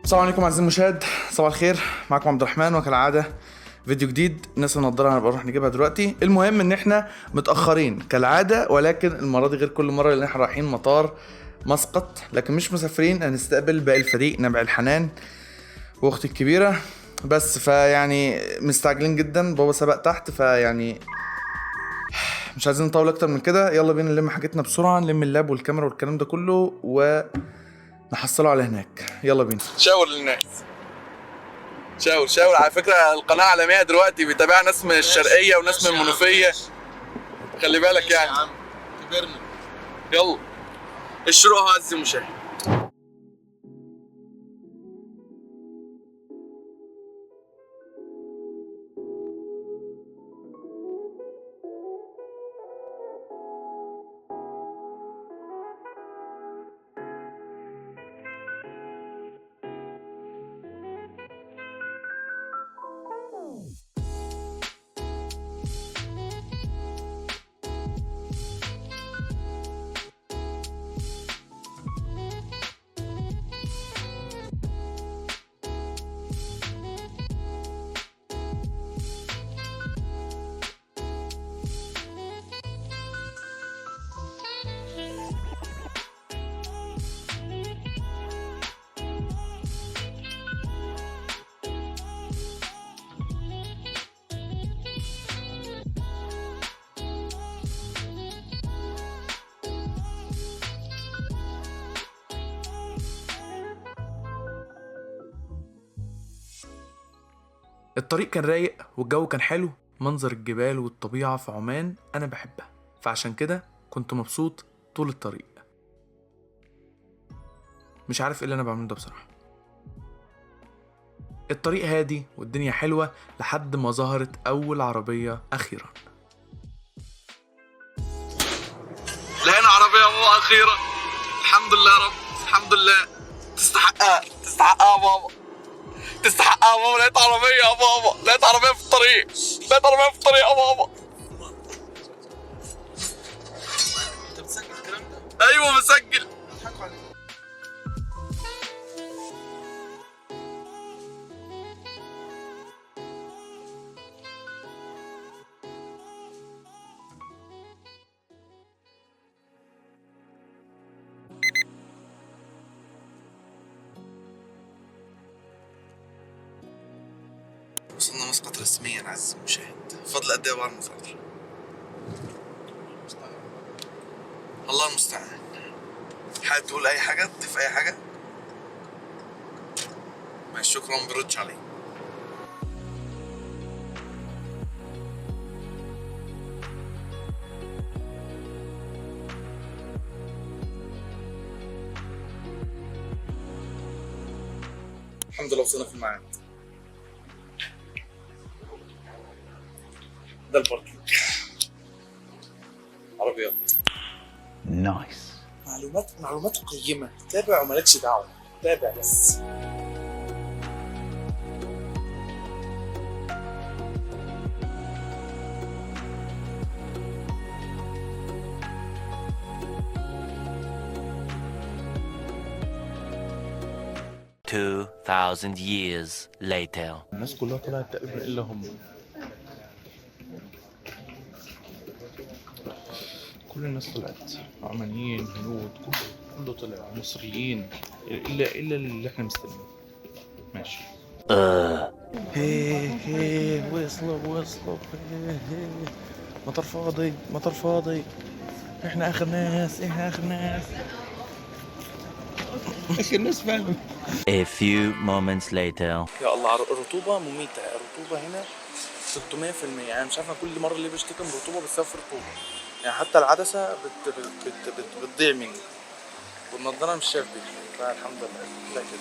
السلام عليكم اعزائي المشاهد، صباح الخير. معكم عبد الرحمن وكالعاده فيديو جديد. الناس النضاره هنبقى نروح نجيبها دلوقتي. المهم ان احنا متاخرين كالعاده، ولكن المره دي غير كل مره لان احنا رايحين مطار مسقط، لكن مش مسافرين. هنستقبل باقي الفريق، نبع الحنان واختي الكبيره بس. فيعني مستعجلين جدا، بابا سبق تحت، فيعني مش عايزين نطول اكتر من كده. يلا بينا نلم حاجتنا بسرعه، نلم اللاب والكاميرا والكلام ده كله ونحصله على هناك. يلا بينا. شاور للناس، شاور. على فكرة القناة عالمية دلوقتي، بيتابعها ناس من الشرقية وناس من المنوفية، خلي بالك يعني. يا عم كبرنا. يلا الشروق اهو عزيزي المشاهد. الطريق كان رايق والجو كان حلو، منظر الجبال والطبيعة في عمان أنا بحبها، فعشان كده كنت مبسوط طول الطريق. مش عارف ايه اللي أنا بعمله ده بصراحة. الطريق هادي والدنيا حلوة لحد ما ظهرت أول عربية أخيرا. لقينا عربية بابا أخيرا، الحمد لله يا رب، الحمد لله. تستحقها يا بابا، تستحقها يا بابا. لقيت عربية يا بابا، لقيت عربية في الطريق يا بابا. انت بتسجل الكلام ده؟ ايوه بسجل. بيضحكوا عليك. وصلنا مسقط رسميا عزيزي المشاهد. فضل قد ايه بعد المسافر؟ الله المستعان. حابب تقول اي حاجه؟ تضيف اي حاجه؟ ماشي، شكرا. ما بيردش علي. الحمد لله وصلنا في الميعاد. ده الباركينج. عربيات نايس. معلومات قيمة. تابع ومالكش دعوة، تابع بس. $2,000 years later. الناس كلها طلعت تقريبا الا هم. كل الناس طلعت، عمانيين، هنود، كله طلع، مصريين، الا اللي احنا مستنيين. ماشي. هي وصلوا. هي مطار فاضي. احنا اخر ناس. اخر ناس فعلا. A few moments later. يا الله، الرطوبة مميتة. الرطوبة هنا 600%. يعني مش عارف كل مرة اللي بشتكي من الرطوبة بس في رطوبة. يعني حتى العدسة بتضيع مني، والنضارة مش شايف بيها. فالحمد لله. لا كده.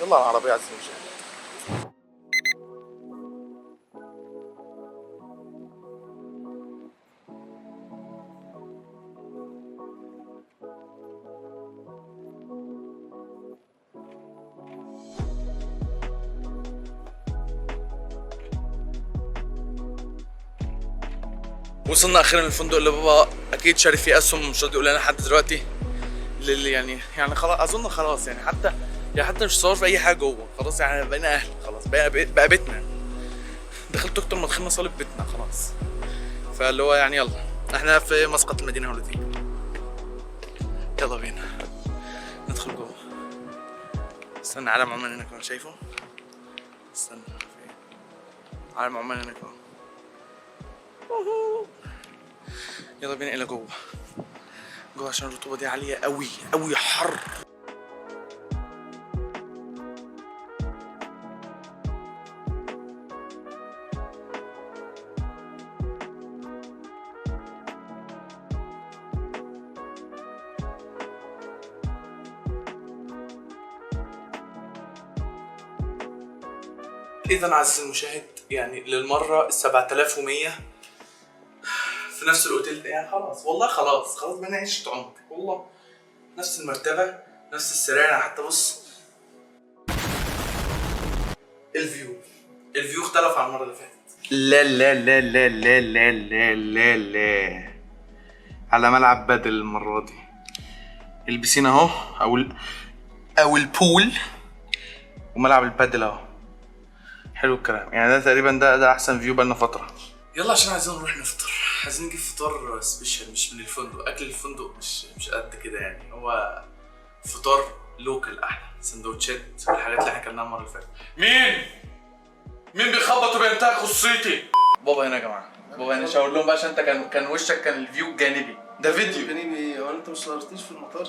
يلا العربية عزيزي المشاهد. وصلنا اخيرا للفندق اللي بابا اكيد شاري فيه اسهم، مش راضي يقول لنا لحد دلوقتي. يعني خلاص اظن خلاص يعني حتى مش صور في اي حاجه جوه خلاص يعني بقينا اهل خلاص بقى بيتنا. دخلت اكتر ما دخلنا صاله بيتنا خلاص. فاللي هو يعني يلا احنا في مسقط المدينه هولنديه. يلا بينا ندخل جوه. استنى علم عمان هناك اهو شايفه؟ استنى فين؟ علم عمان هناك اهو. يلا بينا الى جوه عشان الرطوبه دي عاليه قوي قوي حر. إذا عزيزي المشاهد يعني للمرة 7100 في نفس الأوتيل ده يعني خلاص والله خلاص بقينا عيشة عمر والله. نفس المرتبة نفس السراير يعني حتى بص الفيو اختلف عن المرة اللي فاتت. لا لا لا لا لا لا لا لا لا على ملعب بدل المرة دي. البسين اهو أو البول وملعب البادل اهو. حلو الكلام يعني ده تقريبا ده احسن فيو بقالنا فتره. يلا عشان عايزين نروح نفطر. عايزين نجيب فطار سبيشال مش من الفندق. اكل الفندق مش قد كده يعني. هو فطار لوكال احلى. سندوتشات والحاجات اللي احنا اكلناها المره اللي فاتت. مين بيخبط وبينتهك خصوصيتي؟ بابا هنا يا جماعه. بابا هنا شاور لهم بقى عشان انت كان وشك كان الفيو جانبي. ده فيديو جانبي. هو انت مش صورتنيش في المطار؟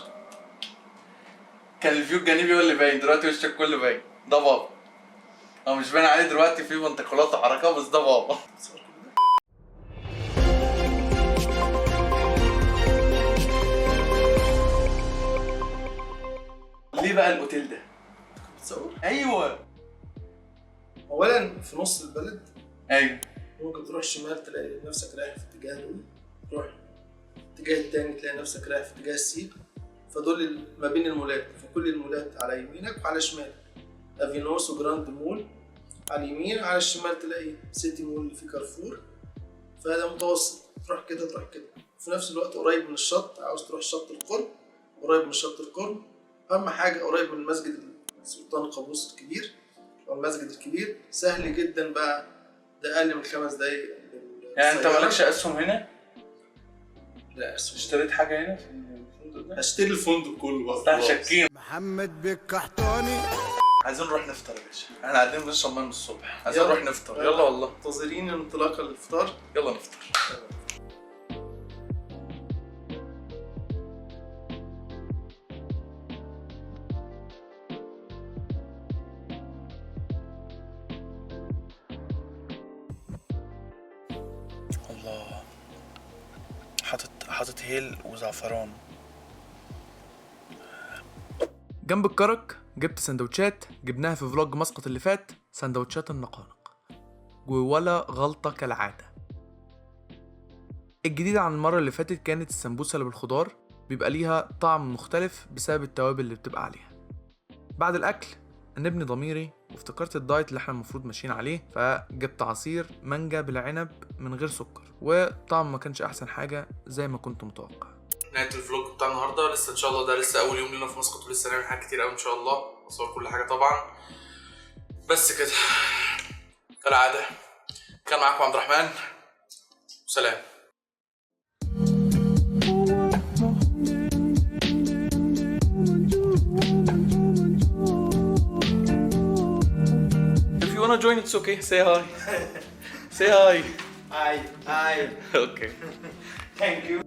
كان الفيو الجانبي هو اللي باين. دلوقتي وشك كله باين. ده بابا. هو مش باين عليه دلوقتي في بنتقالات وحركات بس ده بابا. ليه بقى الاوتيل ده؟ بتصور؟ ايوه. اولا في نص البلد. ايوه. ممكن تروح شمال تلاقي نفسك رايح في اتجاه دول، تروح الاتجاه التاني تلاقي نفسك رايح في اتجاه السيب. فدول ما بين المولات، فكل المولات على يمينك وعلى شمالك. افينوس وجراند مول على اليمين، على الشمال تلاقي سيتي مول اللي فيه كارفور. فهذا متوسط، تروح كده تروح كده. في نفس الوقت قريب من الشط. عاوز تروح شط القرب قريب من شط القرب. اهم حاجه قريب من مسجد السلطان قابوس الكبير او المسجد الكبير. سهل جدا بقى، ده اقل من 5 دقايق. يعني انت مالكش اسهم هنا؟ لا اسهم. اشتريت حاجه هنا في الفندق ده؟ هشتري الفندق كله بتاع شكيم. محمد بك قحطاني. عايزين نروح نفطر يا باشا. احنا قاعدين بنشرب ميه من الصبح. عايزين نروح نفطر. يلا والله منتظرين انطلاقه الافطار. يلا نفطر. الله. حاطط هيل وزعفران. جنب الكرك جبت سندوتشات جبناها في فلوج مسقط اللي فات. سندوتشات النقانق ولا غلطة كالعادة. الجديد عن المرة اللي فاتت كانت السمبوسة اللي بالخضار. بيبقى ليها طعم مختلف بسبب التوابل اللي بتبقى عليها. بعد الأكل نبني ضميري وافتكرت الدايت اللي احنا المفروض ماشيين عليه. فجبت عصير مانجا بالعنب من غير سكر وطعم ما كانش أحسن حاجة زي ما كنت متوقع. نهاية الفلوج بتاع النهارده. لسه ان شاء الله ده لسه اول يوم لنا في مسقط ولسه هنعمل حاجات كتير قوي ان شاء الله. اصور كل حاجه طبعا. بس كده كالعاده كان معاكم عبد الرحمن وسلام. If you wanna join it's okay. Say hi. Say hi. Hi. Okay. Thank you.